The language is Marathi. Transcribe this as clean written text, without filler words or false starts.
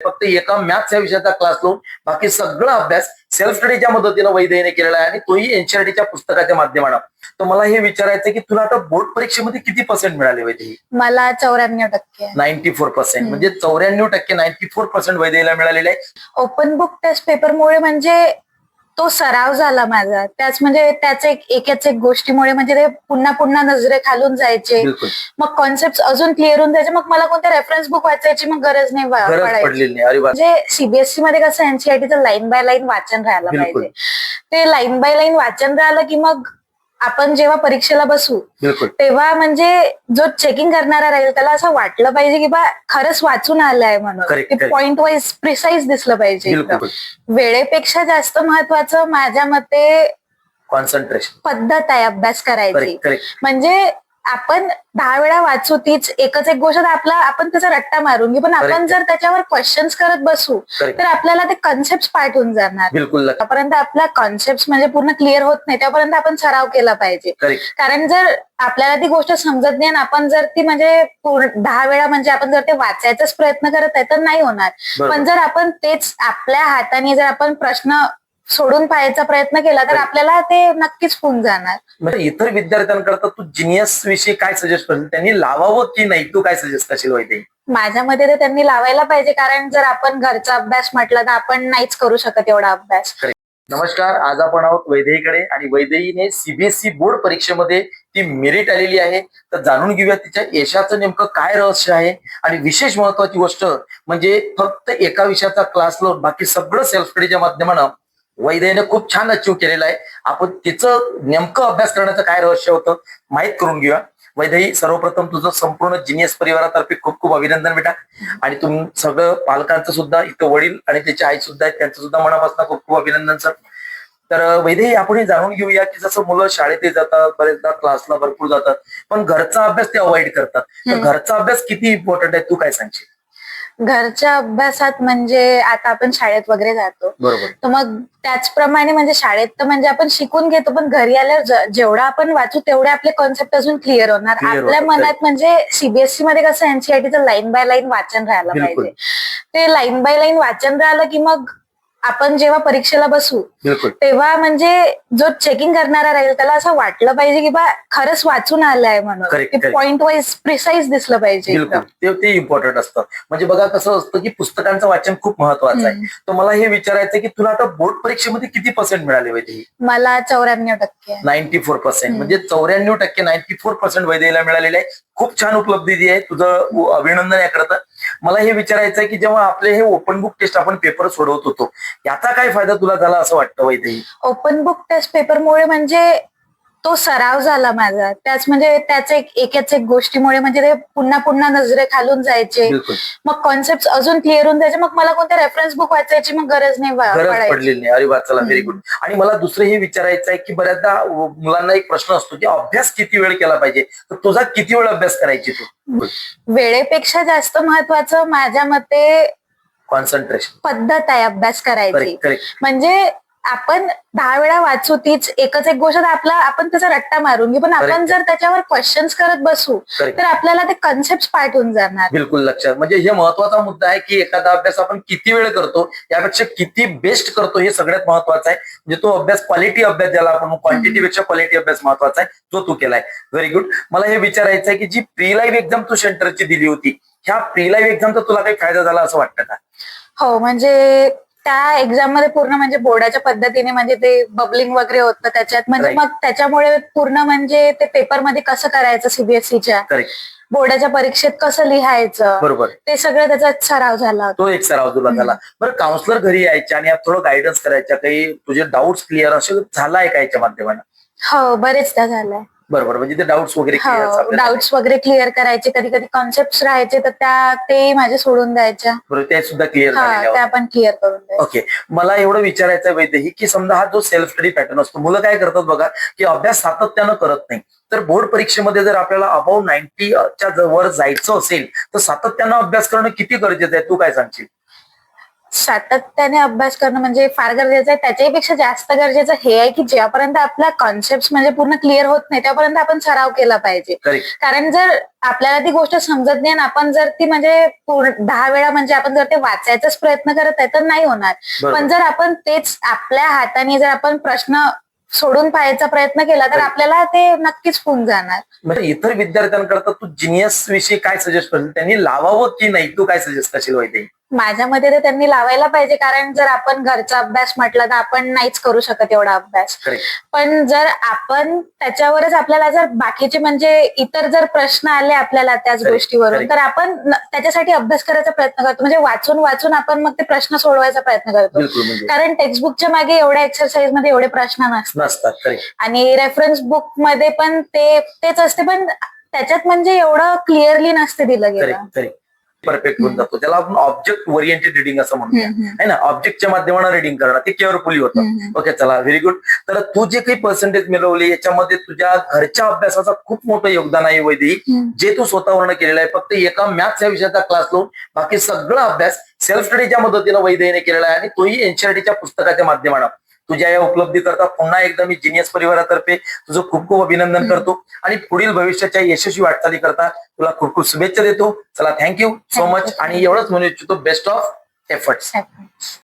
फक्त एका मॅथ्स या विषयाचा क्लास लावून बाकी सगळा अभ्यास सेल्फ स्टडीच्या मदतीनं वैद्यने केलेला आहे आणि तोही एनसीईआरटीच्या पुस्तकाच्या माध्यमानं. तर मला हे विचारायचं की तुला आता बोर्ड परीक्षेमध्ये किती पर्सेंट मिळाले वैद्य? मला 94%. 94%. म्हणजे 94%, 94% वैद्यला मिळालेले आहे. ओपन बुक टेस्ट पेपरमुळे म्हणजे तो सराव झाला माझा. त्याच म्हणजे त्याच एकाच एक गोष्टीमुळे म्हणजे ते पुन्हा पुन्हा नजरे खालून जायचे. मग कॉन्सेप्ट अजून क्लिअर होऊन जायचे. मग मला कोणत्या रेफरन्स बुक वाचायची मग गरज नाही पडलेली नाही. म्हणजे सीबीएसई मध्ये कसं एनसीईआरटीचं लाईन बाय लाईन वाचन राहायला पाहिजे. ते लाईन बाय लाईन वाचन राहिलं की मग आपण जेव्हा परीक्षेला बसू तेव्हा म्हणजे जो चेकिंग करणारा राहील त्याला असं वाटलं पाहिजे की बा खरंच वाचून आलंय म्हणून. पॉइंट वाईज प्रिसाईज दिसलं पाहिजे. वेळेपेक्षा जास्त महत्वाचं माझ्या मते कॉन्सन्ट्रेशन पद्धत आहे अभ्यास करायची. म्हणजे आपण 10 वेळा वाचू तीच एकच एक गोष्ट आपण त्याचा रट्टा मारून घेऊ. पण आपण जर त्याच्यावर क्वेश्चन्स करत बसू तर आपल्याला ते कॉन्सेप्ट पाठ होऊन जाणार. त्यापर्यंत आपला कॉन्सेप्ट म्हणजे पूर्ण क्लिअर होत नाही त्यापर्यंत आपण सराव केला पाहिजे. कारण जर आपल्याला ती गोष्ट समजत नाही आणि आपण जर ती म्हणजे 10 वेळा म्हणजे आपण जर ते वाचायचाच प्रयत्न करत आहे तर नाही होणार. पण जर आपण तेच आपल्या हाताने जर आपण प्रश्न सोडून पाहायचा प्रयत्न केला तर आपल्याला ते नक्कीच होऊन जाणार. म्हणजे इतर विद्यार्थ्यांकरता तू जिनियस विषयी काय सजेस्ट करशील? त्यांनी लावावं की नाही, तू काय सजेस्ट करशील वैद्य? माझ्या मते तर त्यांनी लावायला पाहिजे. कारण जर आपण घरचा अभ्यास म्हटलं तर आपण नाहीच करू शकत एवढा अभ्यास. नमस्कार, आज आपण आहोत वैदेहीकडे आणि वैदेहीने सीबीएसई बोर्ड परीक्षेमध्ये ती मेरिट आलेली आहे. तर जाणून घेऊया तिच्या यशाचं नेमकं काय रहस्य आहे. आणि विशेष महत्वाची गोष्ट म्हणजे फक्त एका विषयाचा क्लास लावून बाकी सगळं सेल्फ स्टडीच्या माध्यमानं वैद्यने खूप छान अचीव केलेलं आहे. आपण तिचं नेमकं अभ्यास करण्याचं काय रहस्य होतं माहीत करून घेऊया. वैदेही, सर्वप्रथम तुझं संपूर्ण जिनियस परिवारातर्फे खूप खूप अभिनंदन बेटा. आणि तुम्ही सगळं पालकांचं सुद्धा, इथं वडील आणि त्याची आई सुद्धा आहेत, त्यांचं सुद्धा मनापासून खूप खूप अभिनंदन सर. तर वैदेही, आपण हे जाणून घेऊया की जसं मुलं शाळेत जातात, बरेचदा क्लासला भरपूर जातात, पण घरचा अभ्यास ते अवॉइड करतात. तर घरचा अभ्यास किती इम्पॉर्टंट आहे, तू काय सांगशील? घरच्या अभ्यासात म्हणजे आता आपण शाळेत वगैरे जातो तर मग त्याचप्रमाणे म्हणजे शाळेत तर म्हणजे आपण शिकून घेतो पण घरी आल्यावर जेवढा आपण वाचू तेवढे आपले कॉन्सेप्ट अजून क्लिअर होणार. आपल्या मनात म्हणजे सीबीएसई मध्ये कसं एनसीईआरटीचं लाईन बाय लाईन वाचन राहायला पाहिजे. ते लाईन बाय लाईन वाचन राहिलं की मग आपण जेव्हा परीक्षेला बसू तेव्हा म्हणजे जो चेकिंग करणारा राहील त्याला असं वाटलं पाहिजे की बा खरंच वाचून आलंय म्हणून. पॉइंट वाईज प्रिसाईज दिसलं पाहिजे. ते इम्पॉर्टंट असतं. म्हणजे बघा कसं असतं की पुस्तकांचं वाचन खूप महत्वाचं आहे. तर मला हे विचारायचं की तुला आता बोर्ड परीक्षेमध्ये किती पर्सेंट मिळाले वैद्य? मला 94%. 94%. म्हणजे 94%, 94% वैद्यला मिळालेले आहे. खूप छान उपलब्धी आहे, तुझं अभिनंदन याकरता. मला हे विचारायचं आहे की जेव्हा आपले हे ओपन बुक टेस्ट आपण पेपर सोडवत होतो याचा काय फायदा तुला झाला असं वाटतं वैद्य? ओपन बुक टेस्ट पेपरमुळे म्हणजे तो सराव झाला माझा. त्याच म्हणजे त्याच एकाच एक गोष्टीमुळे म्हणजे ते पुन्हा पुन्हा नजरे खालून जायचे. मग कॉन्सेप्ट अजून क्लिअर होऊन जायचे. मग मला कोणत्या रेफरन्स बुक वाचायची मग गरज नाही पडलेली नाही. अरे वा, चला, व्हेरी गुड. आणि मला दुसरं हे विचारायचं आहे की बऱ्याचदा मुलांना एक प्रश्न असतो की अभ्यास किती वेळ केला पाहिजे. तर तुझा किती वेळ अभ्यास करायची तू? वेळेपेक्षा जास्त महत्वाचं माझ्या मते कॉन्सन्ट्रेशन पद्धत आहे अभ्यास करायची. म्हणजे आपण 10 वेळा वाचू तीच एकच एक गोष्ट आपण त्याचा रट्टा मारून घेऊ. पण आपण जर त्याच्यावर क्वेश्चन्स करत बसू तर आपल्याला ते कॉन्सेप्ट पाठ होऊन जाणार. बिलकुल लक्षात. म्हणजे हे महत्वाचा मुद्दा आहे की एखादा अभ्यास आपण किती वेळ करतो यापेक्षा किती बेस्ट करतो हे सगळ्यात महत्वाचं आहे. म्हणजे तो अभ्यास क्वालिटी अभ्यास ज्याला आपण क्वांटिटीपेक्षा क्वालिटी अभ्यास महत्वाचा आहे जो तू केलाय. Very good. मला हे विचारायचं आहे की जी प्री लाईव्ह एक्झाम तू सेंटरची दिली होती ह्या प्री लाईव्ह एक्झामचा तुला काही फायदा झाला असं वाटतं का? हो, म्हणजे त्या एक्झाम मध्ये पूर्ण म्हणजे बोर्डाच्या पद्धतीने म्हणजे ते बबलिंग वगैरे होतं त्याच्यात. म्हणजे मग त्याच्यामुळे पूर्ण म्हणजे ते पेपरमध्ये कसं करायचं सीबीएसईच्या बोर्डाच्या परीक्षेत कसं लिहायचं बरोबर ते सगळं त्याचा सराव झाला. तो एक सराव तुला झाला. बरं, काउन्सलर घरी यायच्या आणि थोडं गायडन्स करायच्या, काही तुझे डाऊट्स क्लिअर असं झालाय का याच्या माध्यमानं? हो, बरेचदा झालाय. बरोबर. म्हणजे ते डाऊट्स वगैरे डाऊट्स वगैरे क्लिअर करायचे. कधी कधी कॉन्सेप्ट राहायचे तर ते माझे सोडून द्यायच्या. बरोबर, ते सुद्धा क्लिअर त्या पण क्लिअर करून द्यायच्या. ओके. मला एवढं विचारायचं वैद्य की समजा हा जो सेल्फ स्टडी पॅटर्न असतो, मुलं काय करतात बघा की अभ्यास सातत्यानं करत नाही. तर बोर्ड परीक्षेमध्ये जर आपल्याला अबाव 90च्या वर जायचं असेल तर सातत्यानं अभ्यास करणं किती गरजेचं आहे, तू काय सांगशील? सातत्याने अभ्यास करणं म्हणजे फार गरजेचं आहे. त्याच्यापेक्षा जास्त गरजेचं हे आहे की जेव्हापर्यंत आपला कॉन्सेप्ट म्हणजे पूर्ण क्लिअर होत नाही त्यापर्यंत आपण सराव केला पाहिजे. कारण जर आपल्याला ती गोष्ट समजत नाही आणि आपण जर ती म्हणजे 10 वेळा म्हणजे आपण जर ते वाचायचाच प्रयत्न करत आहे तर नाही होणार. पण जर आपण तेच आपल्या हाताने जर आपण प्रश्न सोडून पाहायचा प्रयत्न केला तर आपल्याला ते नक्कीच होऊन जाणार. म्हणजे इतर विद्यार्थ्यांकरता तू जिनियस विषयी काय सजेस्ट करशील, त्यांनी लावावं की नाही, तू काय सजेस्ट करशील वैदेही? माझ्या मते तर त्यांनी लावायला पाहिजे, कारण जर आपण घरचा अभ्यास म्हटलं तर आपण नाहीच करू शकत एवढा अभ्यास. पण जर आपण त्याच्यावरच आपल्याला जर बाकीचे म्हणजे इतर जर प्रश्न आले आपल्याला त्याच गोष्टीवरून तर आपण त्याच्यासाठी अभ्यास करायचा प्रयत्न करतो. म्हणजे वाचून वाचून आपण मग ते प्रश्न सोडवायचा प्रयत्न करतो. कारण टेक्स्टबुकच्या मागे एवढ्या एक्सरसाइज मध्ये एवढे प्रश्न नसतात आणि रेफरन्स बुक मध्ये पण तेच असते, पण त्याच्यात म्हणजे एवढं क्लिअरली नसते दिलं गेलं. परफेक्ट होऊन जातो. त्याला आपण ऑब्जेक्ट ओरिएंटेड रिडिंग असं म्हणूया, है ना. ऑब्जेक्टच्या माध्यमानं रिडिंग करणं ते केअरफुली होतं. ओके, चला, व्हेरी गुड. तर तू जे काही पर्सेंटेज मिळवली याच्यामध्ये तुझ्या घरच्या अभ्यासाचा खूप मोठं योगदान आहे वैदेही, जे तू स्वतःवरून केलेलं आहे. फक्त एका मॅथ्स या विषयाचा क्लास लावून बाकी सगळा अभ्यास सेल्फ स्टडीच्या मदतीनं वैदेहीने केलेला आहे आणि तोही एनसीईआरटीच्या पुस्तकाच्या माध्यमानं. तुझ्या या उपलब्धी करता पुन्हा एकदा मी जिनियस परिवारातर्फे तुझं खूप खूप अभिनंदन करतो आणि पुढील भविष्याच्या यशस्वी वाटचाली करता तुला खूप खूप शुभेच्छा देतो. चला, थँक्यू सो मच. आणि एवढंच म्हणू इच्छितो, बेस्ट ऑफ एफर्ट्स.